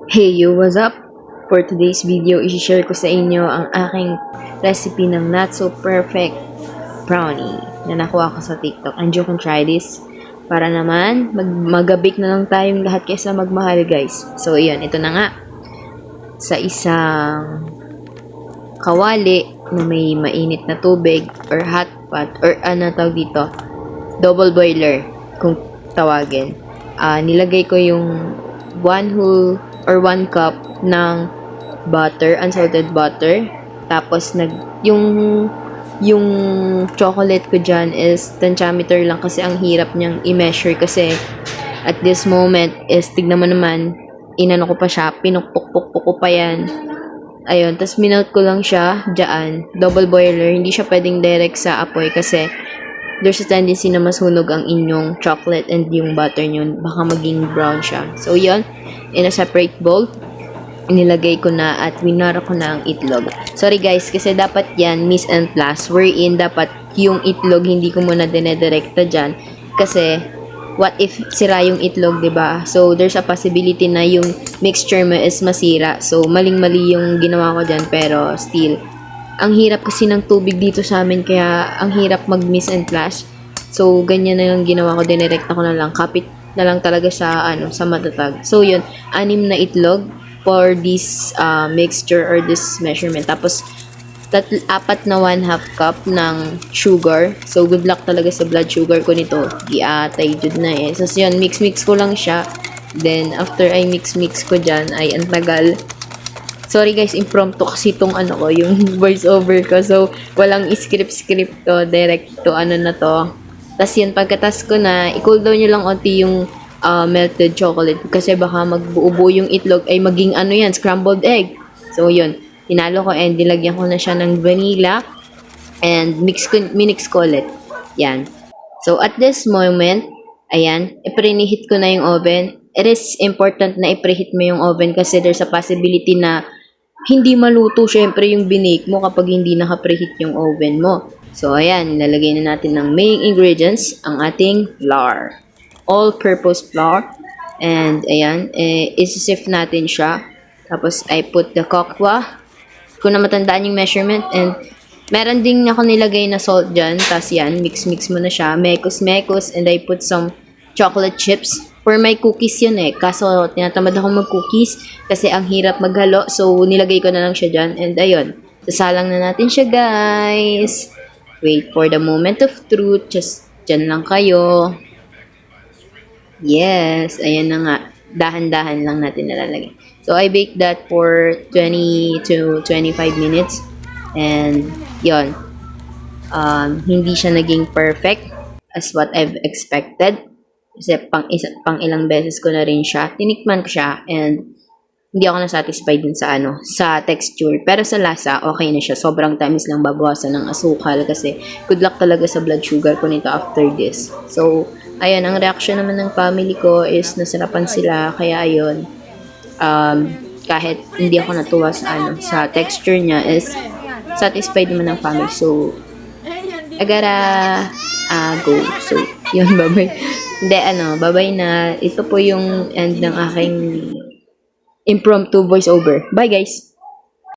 Hey you, what's up? For today's video, i-share ko sa inyo ang aking recipe ng not so perfect brownie na nakuha ko sa TikTok. And you can try this para naman magabik na lang tayong lahat kaysa magmahal, guys. So, iyon, ito na nga. Sa isang kawali na may mainit na tubig or hot pot or ano tawag dito, double boiler kung tawagin. Nilagay ko yung 1 cup ng butter, unsalted butter. Tapos yung chocolate ko dyan is tensiometer lang kasi ang hirap niyang i-measure kasi at this moment is tignan mo naman, inano ko pa siya, pinukpuk-puk ko pa yan. Ayun, tapos minelt ko lang siya dyan, double boiler, hindi siya pwedeng direct sa apoy kasi there's a tendency na masunog ang inyong chocolate and yung butter nyo, baka maging brown siya. So, yun, in a separate bowl, nilagay ko na at winara ko na ang itlog. Sorry guys, kasi dapat yan, miss and plus, wherein dapat yung itlog, hindi ko muna dinedirekta dyan. Kasi, what if sira yung itlog, diba? So, there's a possibility na yung mixture mo is masira. So, maling-mali yung ginawa ko dyan, pero still, ang hirap kasi ng tubig dito sa amin, kaya ang hirap mag-miss and flash. So, ganyan na lang ginawa ko, dinirekta ko na lang, kapit na lang talaga sa, sa matatag. So, yun, 6 na itlog for this mixture or this measurement. Tapos, 4 na 1/2 cup ng sugar. So, good luck talaga sa blood sugar ko nito. Giatay jud na eh. So, yun, mix-mix ko lang siya. Then, after I mix-mix ko dyan, ay ang tagal. Sorry guys, impromptu kasi itong ko, yung voice over ko. So, walang script to, direct to, na to. Tapos yun, pagkatas ko na, i-cool down nyo lang onti yung melted chocolate. Kasi baka magbuubo yung itlog ay maging yan, scrambled egg. So, yun. Tinalo ko and nilagyan ko na siya ng vanilla. And minix ko ulit. Yan. So, at this moment, ayan, i-preheat ko na yung oven. It is important na i-preheat mo yung oven kasi there's a possibility na hindi maluto syempre yung binake mo kapag hindi naka-preheat yung oven mo. So, ayan, nilalagay na natin ng main ingredients, ang ating flour. All-purpose flour. And, ayan, isi-sift natin siya. Tapos, I put the cocoa. Kung na matandaan yung measurement. And, meron din ako nilagay na salt dyan. Tapos, yan, mix-mix mo na siya. Mekos-mekos. And I put some chocolate chips. For my cookies yun eh. Kaso, tinatamad ako mag-cookies kasi ang hirap maghalo. So, nilagay ko na lang siya dyan. And, ayun. Sasalang na natin siya, guys. Wait for the moment of truth. Just, dyan lang kayo. Yes. Ayan na nga. Dahan-dahan lang natin nalalagay. So, I baked that for 20 to 25 minutes. And, yun. Hindi siya naging perfect as what I've expected. Kasi pang ilang beses ko na rin siya. Tinikman ko siya and hindi ako na-satisfied din sa texture. Pero sa lasa, okay na siya. Sobrang tamis lang, babawasan ng asukal kasi good luck talaga sa blood sugar ko nito after this. So, ayun, ang reaction naman ng family ko is nasarapan sila. Kaya ayun, kahit hindi ako natuwa sa texture niya is satisfied naman ng family. So, I gotta go. So, yun, bye-bye. Hindi, bye-bye na. Ito po yung end ng aking impromptu voiceover. Bye, guys!